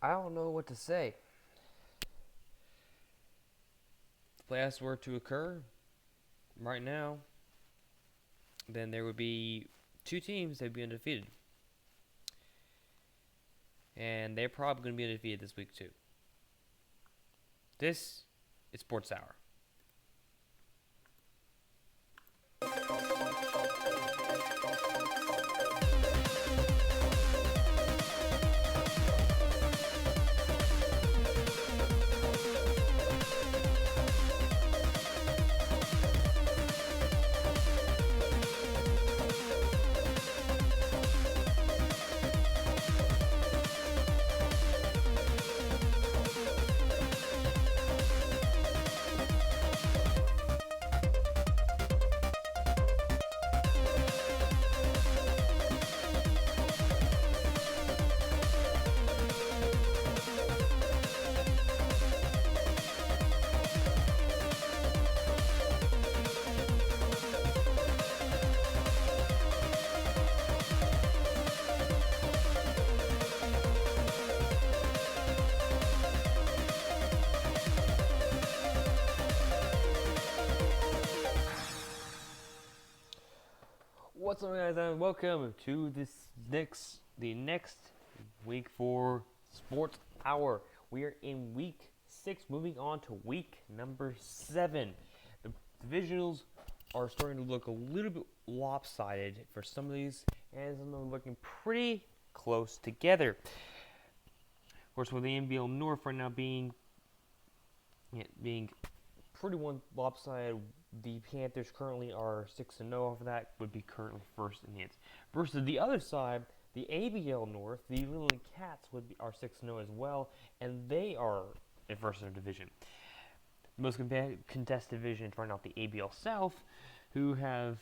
I don't know what to say. If the playoffs were to occur right now, then there would be two teams that would be undefeated. And they're probably going to be undefeated this week, too. This is Sports Hour. What's up, guys, and welcome to the next week for Sports Hour. We are in week 6, moving on to week number 7. The divisionals are starting to look a little bit lopsided for some of these, and some of them are looking pretty close together. Of course, with the NBL North right now being pretty one lopsided. The Panthers currently are 6-0 off of that, would be currently first in the hits. Versus the other side, the ABL North, the Leland Cats are 6-0 as well, and they are in first in their division. The most contested division is right now the ABL South, who have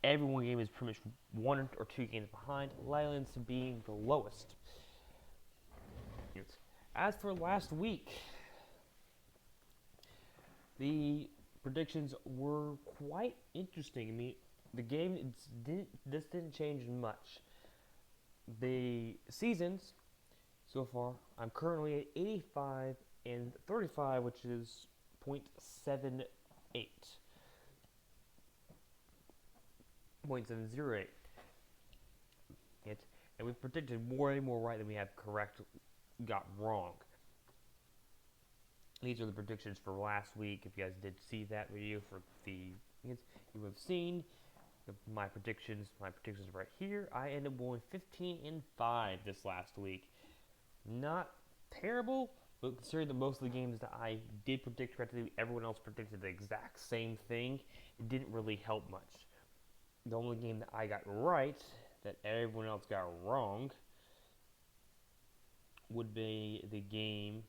every one game is pretty much 1 or 2 games behind, Leland being the lowest. As for last week, the predictions were quite interesting. I mean, the game didn't change much. The seasons so far, I'm currently at 85 and 35, which is 0.78. 0.708. And we predicted way more right than we have got wrong. These are the predictions for last week. If you guys did see that video for you would have seen my predictions. My predictions right here. I ended up going 15-5 this last week. Not terrible, but considering that most of the games that I did predict correctly, everyone else predicted the exact same thing. It didn't really help much. The only game that I got right, that everyone else got wrong, would be the game.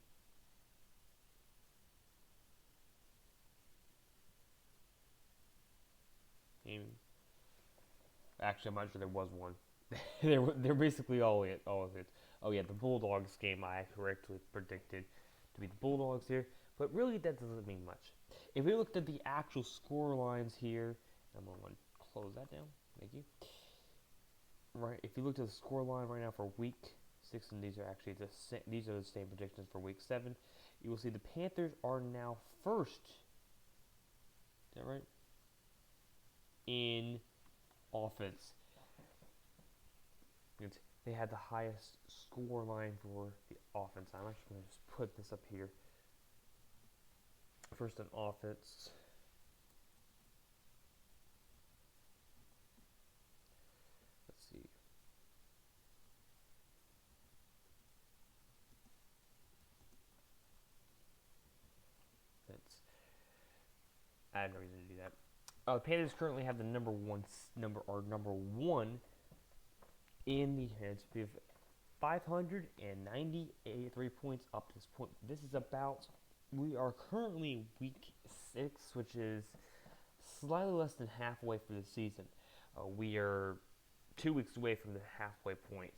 Actually, I'm not sure there was one. they're basically all it. Oh yeah, the Bulldogs game I correctly predicted to be the Bulldogs here, but really that doesn't mean much. If we looked at the actual score lines here, I'm going to close that down. Thank you. Right, if you looked at the score line right now for week 6, and these are the same predictions for week 7, you will see the Panthers are now first. Is that right? In offense. They had the highest score line for the offense. I'm actually going to just put this up here. First on offense. Let's see. I have no reason to do that. The Panthers currently have the number one in the heads. We have 593 points up to this point. We are currently week 6, which is slightly less than halfway through the season. We are 2 weeks away from the halfway point.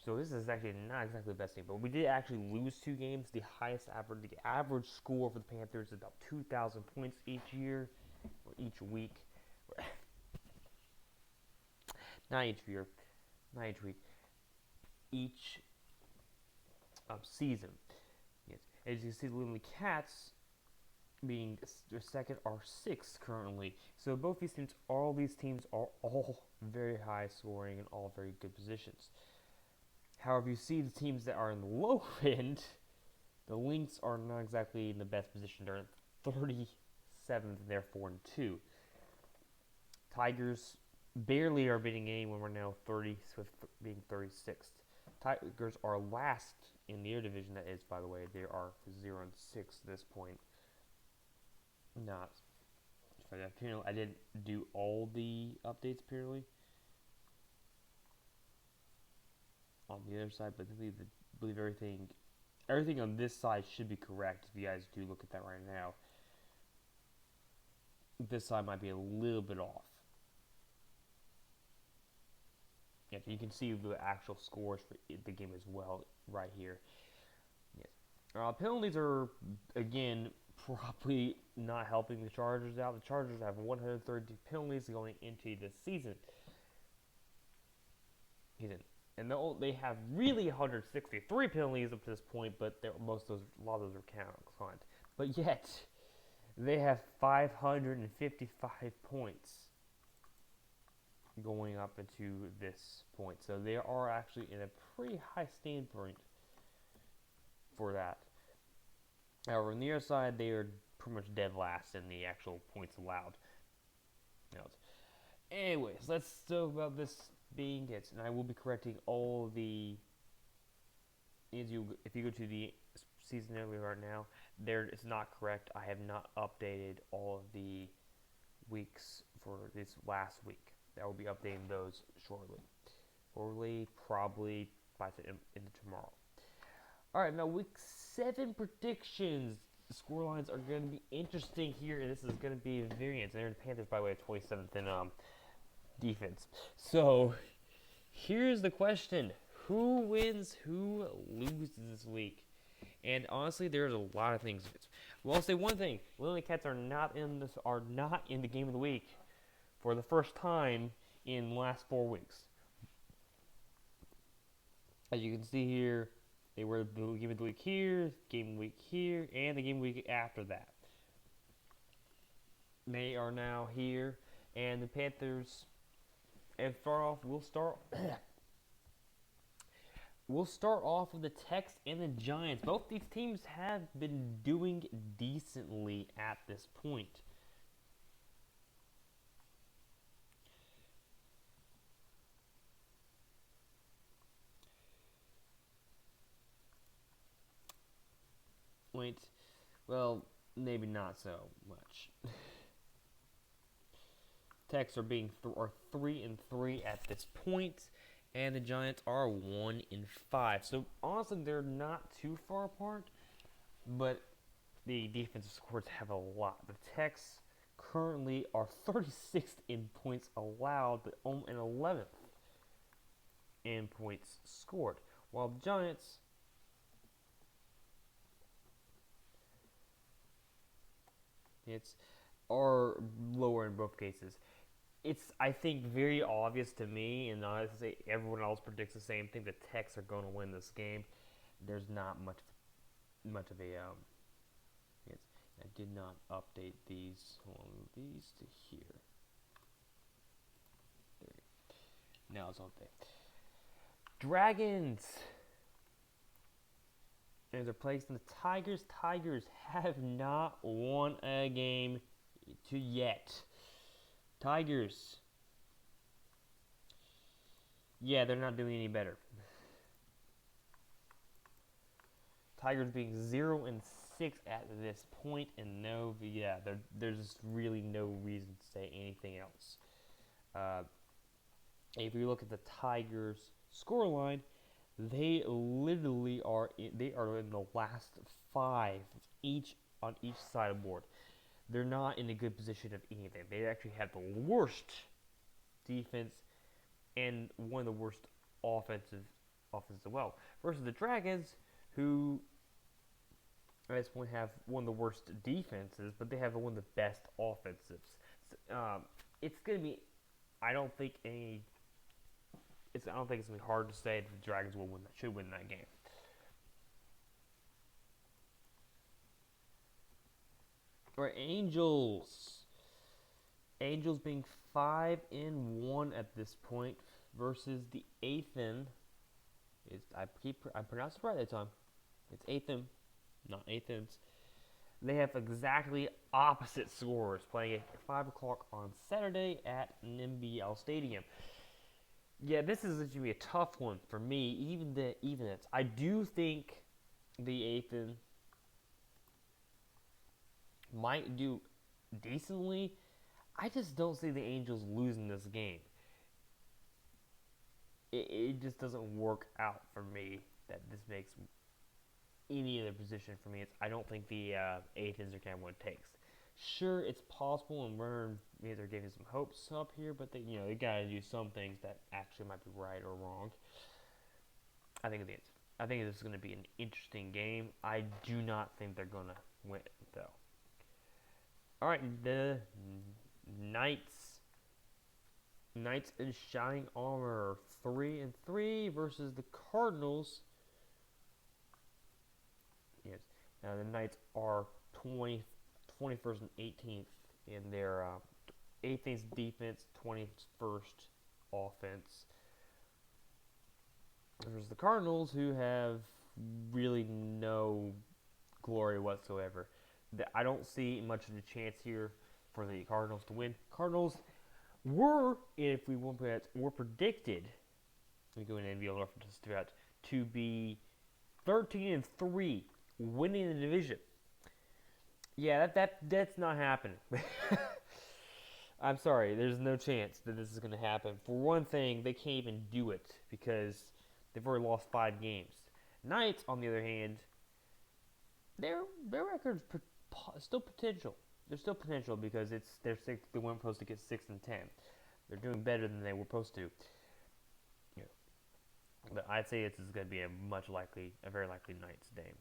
So this is actually not exactly the best team, but we did actually lose 2 games. The average score for the Panthers is about 2,000 points each year, or each week. Not each year, not each week. Each season. Yes. As you can see, the Leland Cats being their second or sixth currently. So both these teams, all these teams are all very high scoring and all very good positions. However, you see the teams that are in the low end, the Lynx are not exactly in the best position. They're 37th, and they're 4-2. Tigers barely are beating anyone. We're now 30, with being 36th. Tigers are last in their division. That is, by the way, they are 0-6 at this point. Not. Apparently, I didn't do all the updates. Apparently, on the other side, but I believe everything on this side should be correct. If you guys do look at that right now, this side might be a little bit off. Yeah, you can see the actual scores for the game as well right here. Yes. Penalties are, again, probably not helping the Chargers out. The Chargers have 130 penalties going into this season. And they have really 163 penalties up to this point, but a lot of those are counted. But yet, they have 555 points going up into this point. So they are actually in a pretty high standpoint for that. However, on the other side, they are pretty much dead last in the actual points allowed. Anyways, let's talk about this being it, and I will be correcting all the. If you go to the season earlier right now, it's not correct. I have not updated all of the weeks for this last week. I will be updating those shortly. Probably by the end of tomorrow. Alright, now week 7 predictions. The score lines are going to be interesting here, and this is going to be a variance. They're the Panthers, by the way, 27th in defense. So, here's the question. Who wins, who loses this week? And honestly, there's a lot of things. Well, I'll say one thing. Leland Cats are not in the game of the week for the first time in the last 4 weeks. As you can see here, they were the game of the week here, game of the week here, and the game of the week after that. They are now here, and the Panthers, and far off, we'll start off with the Tex and the Giants. Both these teams have been doing decently at this point. Well, maybe not so much. Tex are 3-3 at this point, and the Giants are 1-5. So honestly, they're not too far apart, but the defensive scores have a lot. The Tex currently are 36th in points allowed, but and 11th in points scored, while the Giants are lower in both cases. It's, I think, very obvious to me, and honestly, everyone else predicts the same thing. The Tex are going to win this game. There's not much of a yes. I did not update these. Hold on, these to here. There. Now it's updated. Dragons. And they're placed in the Tigers. Tigers have not won a game yet. Tigers. Yeah, they're not doing any better. Tigers being 0-6 at this point, and there's just really no reason to say anything else. If you look at the Tigers scoreline, they literally are in the last 5 on each side of the board. They're not in a good position of anything. They actually have the worst defense and one of the worst offenses as well. Versus the Dragons, who at this point have one of the worst defenses, but they have one of the best offensives. It's going to be, I don't think it's going to be hard to say that the Dragons should win that game. All right, Angels. Angels being 5-1 at this point versus the Athen. I pronounced it right that time. It's Athen, not Athens. They have exactly opposite scores playing at 5 o'clock on Saturday at NBL Stadium. Yeah, this is going to be a tough one for me, even it's. I do think the Athen might do decently. I just don't see the Angels losing this game. It just doesn't work out for me that this makes any other position for me. I don't think the Athens are kind of what it takes. Sure, it's possible, and Werner they're giving some hopes up here, but they gotta do some things that actually might be right or wrong. I think this is going to be an interesting game. I do not think they're going to win though. All right, the Knights in shining armor, 3-3 versus the Cardinals. Yes, now the Knights are 21st and 18th in their 18th defense, 21st offense. Versus the Cardinals, who have really no glory whatsoever. I don't see much of a chance here for the Cardinals to win. Cardinals were, if we want to, were predicted. Let me go in NBL references throughout to be 13-3, winning the division. Yeah, that's not happening. I'm sorry, there's no chance that this is going to happen. For one thing, they can't even do it because they've already lost 5 games. Knights, on the other hand, their record's still potential. There's still potential because they weren't supposed to get 6-10. They're doing better than they were supposed to. Yeah. But I'd say this is going to be a very likely Knights game.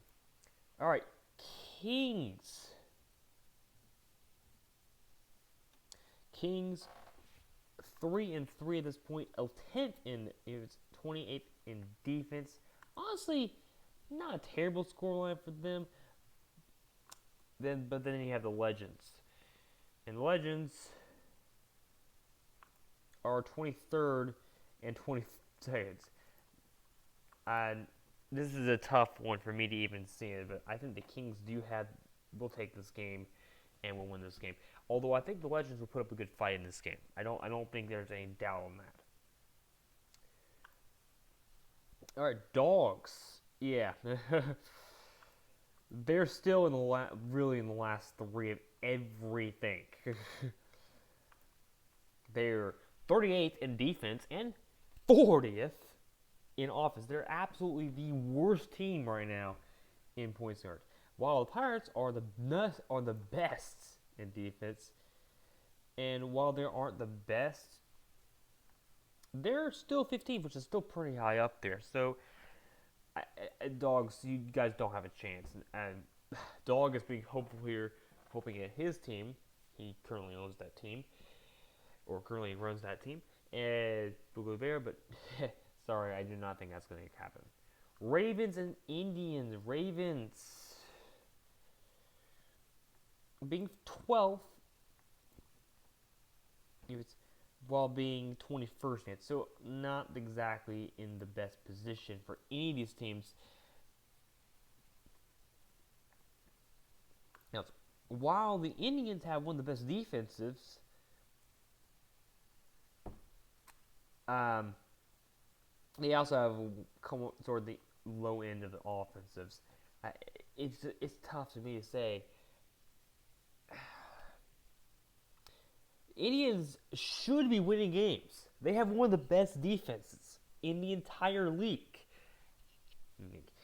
All right, Kings. Kings 3-3 at this point. 10th in it's 28th in defense. Honestly, not a terrible scoreline for them. But then you have the Legends. And the Legends are 23rd and 22nd. And this is a tough one for me to even see it, but I think the Kings will take this game and will win this game. Although I think the Legends will put up a good fight in this game. I don't think there's any doubt on that. All right, Dogs. Yeah. They're still in the last 3 of everything. They're 38th in defense and 40th in offense. They're absolutely the worst team right now in points guard. While the Pirates are the best in defense, and while they aren't the best, they're still 15th, which is still pretty high up there. So, Dogs, you guys don't have a chance. And Dog is being hopeful here, hoping at his team. He currently owns that team, or currently runs that team, and Boogaloo Bear. But sorry, I do not think that's going to happen. Ravens and Indians. Ravens being 12th, while being 21st yet. So not exactly in the best position for any of these teams. Now, while the Indians have one of the best defensives, they also have come toward the low end of the offensives. It's tough to me to say. Indians should be winning games. They have one of the best defenses in the entire league.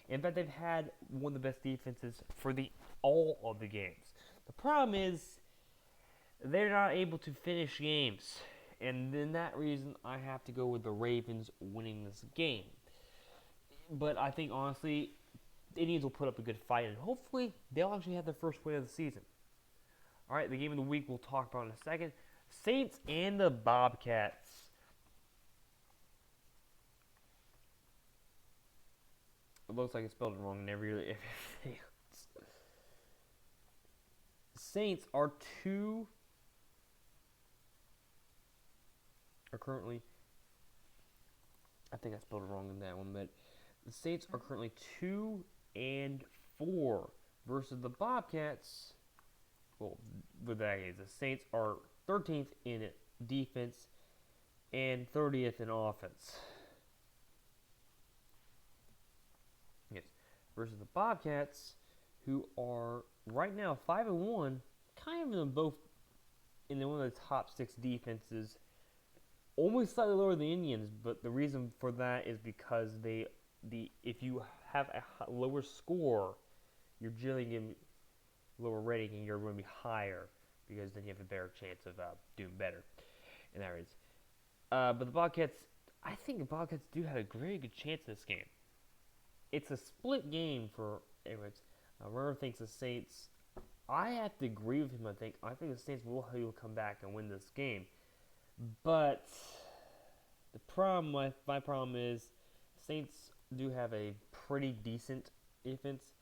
In fact, they've had one of the best defenses for all of the games. The problem is they're not able to finish games. And then that reason, I have to go with the Ravens winning this game. But I think, honestly, the Indians will put up a good fight, and hopefully they'll actually have their first win of the season. All right, the game of the week we'll talk about in a second. Saints and the Bobcats. It looks like I spelled it wrong in everything else. Saints are currently, I think I spelled it wrong in that one, but the Saints are currently 2-4 versus the Bobcats. Well, with that is the Saints are 13th in defense and 30th in offense. Yes, versus the Bobcats, who are right now 5-1, kind of in both in one of the top 6 defenses. Only slightly lower than the Indians, but the reason for that is because if you have a lower score, you're generally getting lower rating, and you're going to be higher because then you have a better chance of doing better in that race. But the Bobcats, I think the Bobcats do have a very good chance in this game. It's a split game for everyone. Runner thinks the Saints. I have to agree with him. I think the Saints will come back and win this game. But the problem, my problem is, Saints do have a pretty decent defense.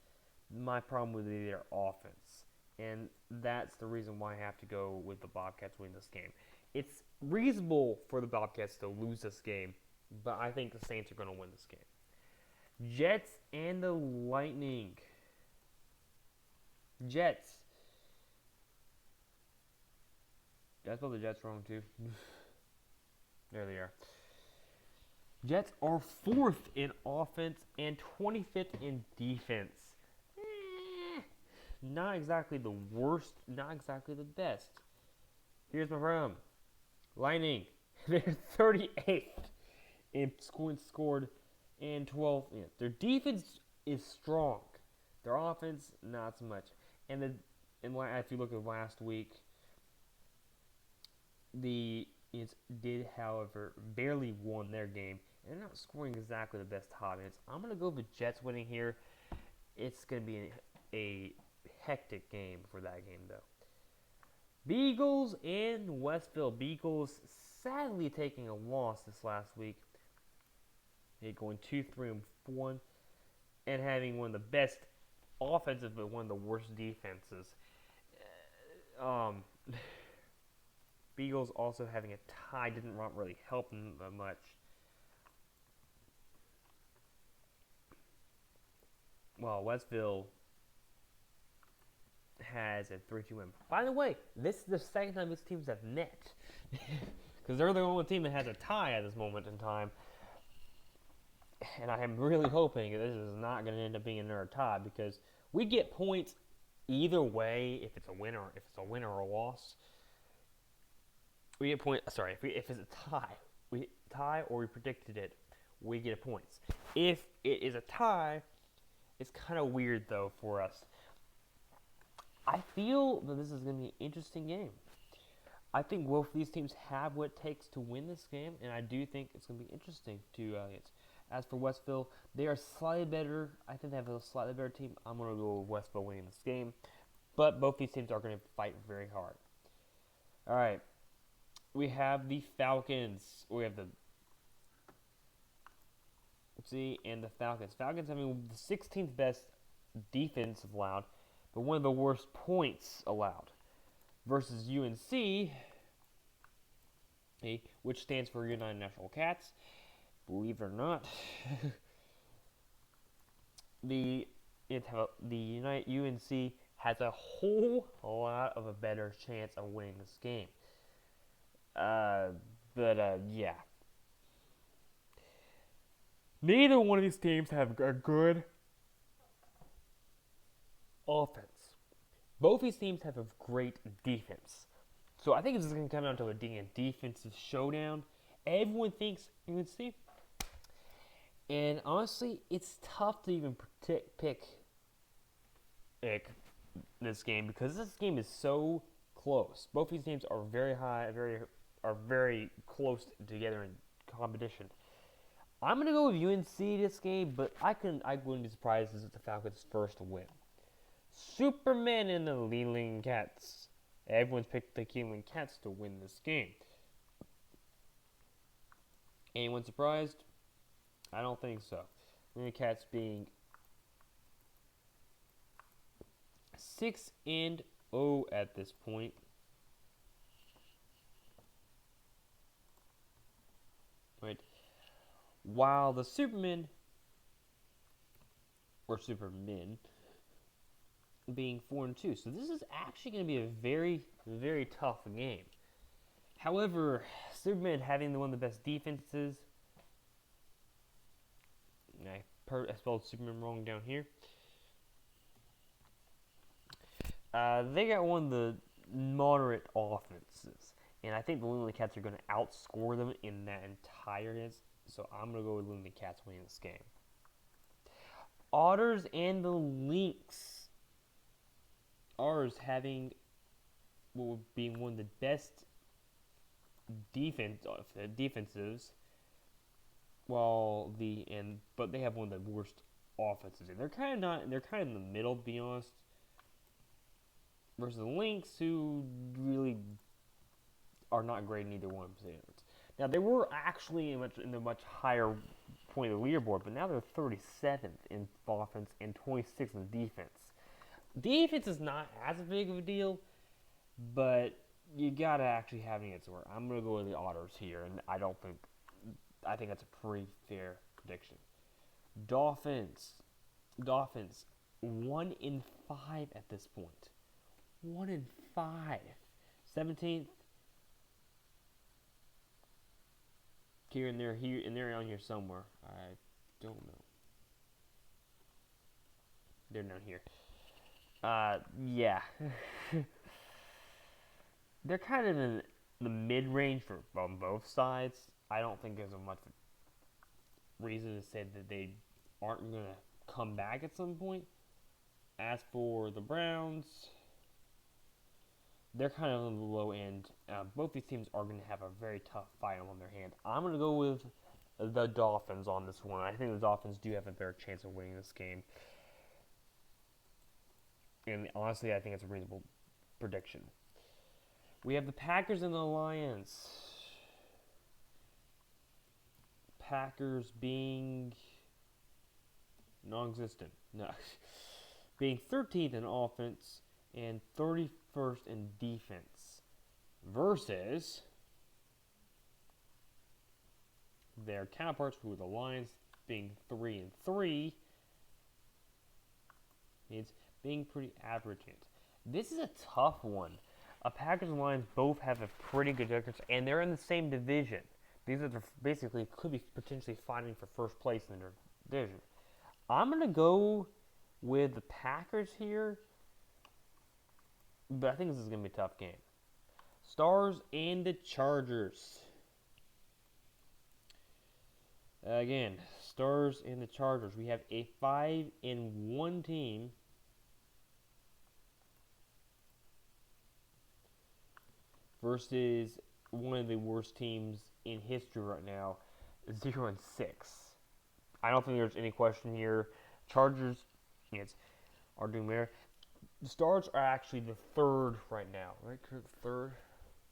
My problem would be their offense, and that's the reason why I have to go with the Bobcats winning this game. It's reasonable for the Bobcats to lose this game, but I think the Saints are going to win this game. Jets and the Lightning. Jets. Did I spell the Jets wrong too? There they are. Jets are 4th in offense and 25th in defense. Not exactly the worst, not exactly the best. Here's my problem. Lightning. They're 38th in scored and 12th. Yeah, their defense is strong. Their offense, not so much. And if you look at last week, the Indians did, however, barely won their game, and they're not scoring exactly the best offense. I'm going to go with Jets winning here. It's going to be a hectic game for that game, though. Beagles and Westville. Beagles sadly taking a loss this last week. They're going 2-3-1 and having one of the best offenses, but one of the worst defenses. Beagles also having a tie didn't really help them much. Well, Westville has a 3-2 win. By the way, this is the second time these teams have met. Because they're the only team that has a tie at this moment in time. And I am really hoping that this is not going to end up being another tie, because we get points either way if it's a win or a loss. We get points. Sorry, if it's a tie, we tie or we predicted it, we get points. If it is a tie, it's kind of weird though for us. I feel that this is going to be an interesting game. I think both of these teams have what it takes to win this game, and I do think it's going to be interesting to As for Westville, they are slightly better. I think they have a slightly better team. I'm going to go with Westville winning this game. But both these teams are going to fight very hard. All right. We have the Falcons. We have the Falcons. Falcons having the 16th best defense allowed, but one of the worst points allowed. Versus UNC, which stands for United National Cats. Believe it or not, the UNC has a whole lot of a better chance of winning this game. Yeah. Neither one of these teams have a good offense. Both these teams have a great defense. So I think this is going to come down to a defensive showdown. Everyone thinks UNC. And honestly, it's tough to even pick this game, because this game is so close. Both these teams are very high, very close together in competition. I'm going to go with UNC this game, but I wouldn't be surprised if it's the Falcons' first win. Superman and the Leland Cats. Everyone's picked the Leland Cats to win this game. Anyone surprised? I don't think so. Leland Cats being 6-4 2-0 at this point. Right. While the Supermen being 4-2. So this is actually going to be a very, very tough game. However, Superman having one of the best defenses. I spelled Superman wrong down here. They got one of the moderate offenses. And I think the Leland Cats are going to outscore them in that entire. So I'm going to go with Leland Cats winning this game. Otters and the Lynx. Otters having being one of the best defensives, but they have one of the worst offenses. And they're kind of in the middle, to be honest. Versus the Lynx, who really are not great in either one. Now they were actually in a much higher point of the leaderboard, but now they're 37th in offense and 26th in defense. Defense is not as big of a deal, but you gotta actually have an answer. I'm gonna go with the Otters here, and I think that's a pretty fair prediction. Dolphins, 1-5 at this point. 1-5, 17th. Here and there around here somewhere. I don't know. They're down here. Yeah. They're kind of in the mid-range on both sides. I don't think there's much reason to say that they aren't going to come back at some point. As for the Browns, they're kind of on the low end. Both these teams are going to have a very tough fight on their hand. I'm going to go with the Dolphins on this one. I think the Dolphins do have a better chance of winning this game. And honestly, I think it's a reasonable prediction. We have the Packers and the Lions. Packers being non-existent. No. Being 13th in offense and 31st in defense. Versus their counterparts, who are the Lions, being 3-3. Means being pretty average. This is a tough one. Packers and Lions both have a pretty good record, and they're in the same division. These are basically could be potentially fighting for first place in their division. I'm going to go with the Packers here, but I think this is going to be a tough game. Stars and the Chargers. Again, Stars and the Chargers. We have a 5-1 team versus one of the worst teams in history right now, 0-6. I don't think there's any question here. Chargers, are doing better. The Stars are actually the third right now, right? Third?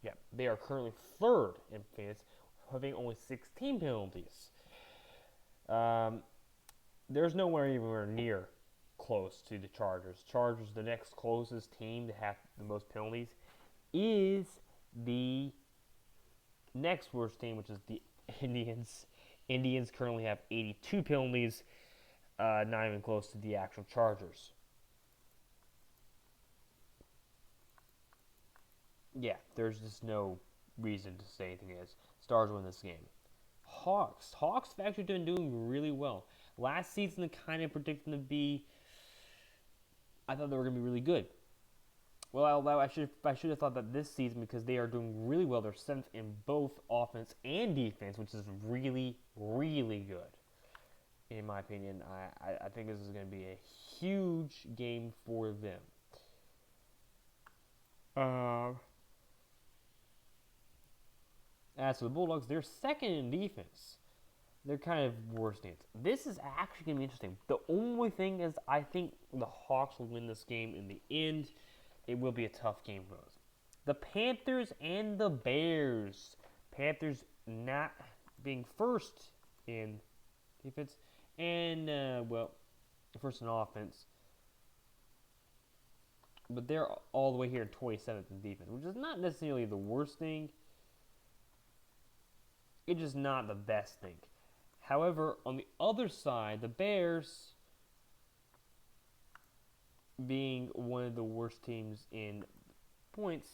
Yeah, they are currently third in fantasy, having only 16 penalties. There's nowhere anywhere near close to the Chargers. Chargers, the next closest team to have the most penalties, is the next worst team, which is the Indians. Indians currently have 82 penalties, not even close to the actual Chargers. Yeah, there's just no reason to say anything else. Stars win this game. Hawks have actually been doing really well. Last season, I kind of predicted them to be. I thought they were going to be really good. Well, I should have thought that this season, because they are doing really well. They're 7th in both offense and defense, which is really, really good. In my opinion, I think this is going to be a huge game for them. As for the Bulldogs, they're second in defense. They're kind of worse stance. This is actually going to be interesting. The only thing is, I think the Hawks will win this game in the end. It will be a tough game for us. The Panthers and the Bears. Panthers not being first in defense and, first in offense. but they're all the way here 27th in defense, which is not necessarily the worst thing. It's just not the best thing. However, on the other side, the Bears, being one of the worst teams in points,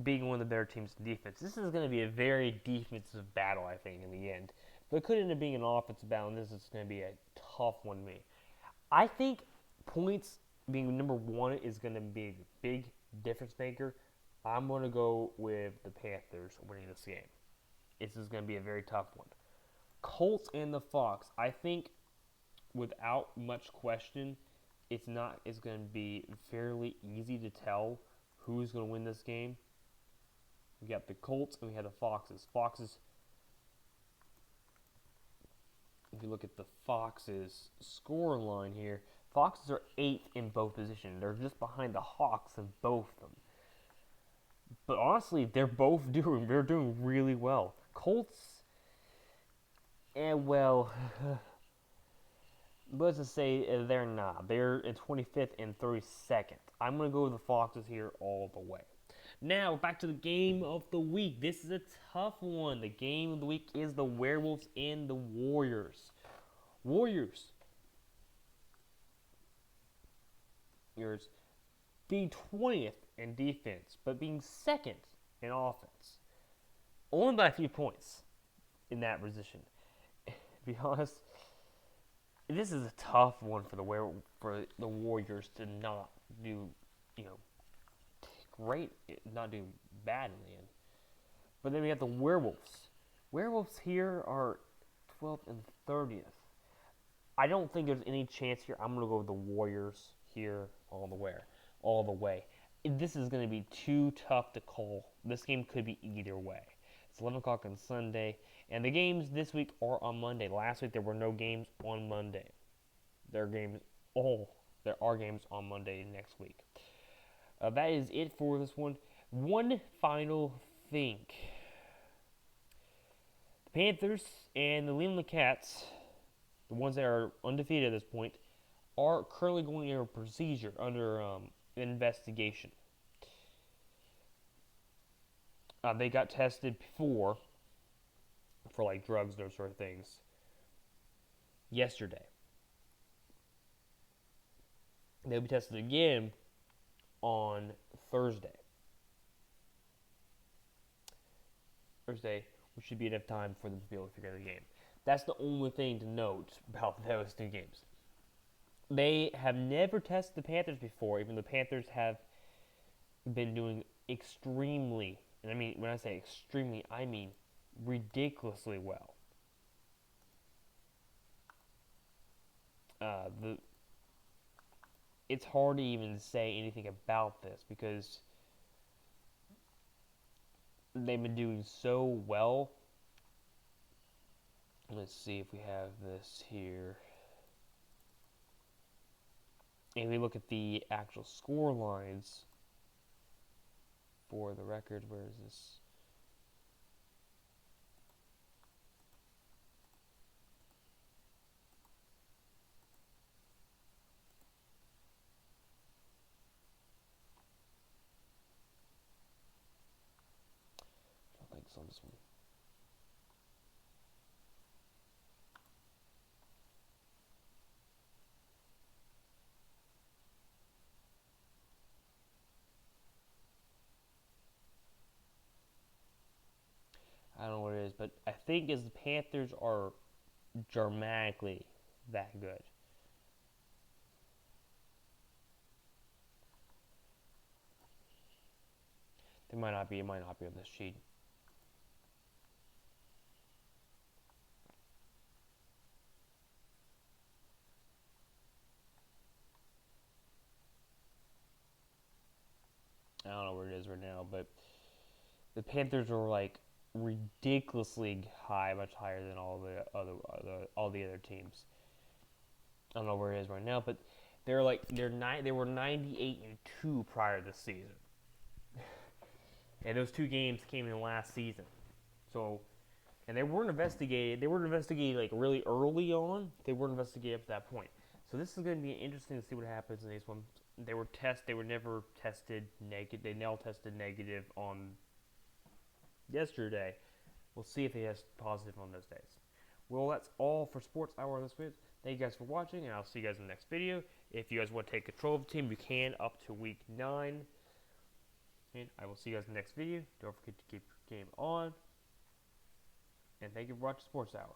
being one of the better teams in defense, this is going to be a very defensive battle, I think, in the end. But it could end up being an offensive battle, and this is going to be a tough one to me. I think points being number one is going to be a big difference maker. I'm going to go with the Panthers winning this game. This is going to be a very tough one. Colts and the Fox, I think, without much question, it's going to be fairly easy to tell who's going to win this game. We got the Colts and we have the Foxes. If you look at the Foxes' score line here, Foxes are 8th in both positions. They're just behind the Hawks in both of them. But honestly, they're doing really well. Colts, well, let's just say they're not. They're in 25th and 32nd. I'm going to go with the Foxes here all the way. Now, back to the game of the week. This is a tough one. The game of the week is the Werewolves and the Warriors. Warriors being 20th in defense, but being 2nd in offense. Only by a few points in that position. To be honest, this is a tough one for the Warriors to not do, great, not do bad in the end. But then we have the Werewolves. Werewolves here are 12th and 30th. I don't think there's any chance here. I'm going to go with the Warriors here all the way. This is going to be too tough to call. This game could be either way. It's 11 o'clock on Sunday, and the games this week are on Monday. Last week there were no games on Monday. There are games on Monday next week. That is it for this one. One final thing. The Panthers and the Leland Cats, the ones that are undefeated at this point, are currently going under procedure, under investigation. They got tested before for like drugs, those sort of things, yesterday. They'll be tested again on Thursday. Which should be enough time for them to be able to figure out the game. That's the only thing to note about those two games. They have never tested the Panthers before, even though the Panthers have been doing extremely, and I mean, when I say extremely, I mean ridiculously well. It's hard to even say anything about this because they've been doing so well. Let's see if we have this here. And we look at the actual score lines for the record. Where is this? I don't think it's on this one. I don't know what it is, but I think the Panthers are dramatically that good. It might not be on this sheet. I don't know where it is right now, but the Panthers are like ridiculously high, much higher than all the other teams. I don't know where it is right now, but they were 98-2 prior to this season, and those two games came in last season. So, and they weren't investigated. They weren't investigated like really early on. They weren't investigated up to that point. So this is going to be interesting to see what happens in these ones. They were never tested negative. They now tested negative on yesterday. We'll see if he has positive on those days. Well, that's all for Sports Hour this week. Thank you guys for watching, and I'll see you guys in the next video. If you guys want to take control of the team, you can up to week 9. And I will see you guys in the next video. Don't forget to keep your game on. And thank you for watching Sports Hour.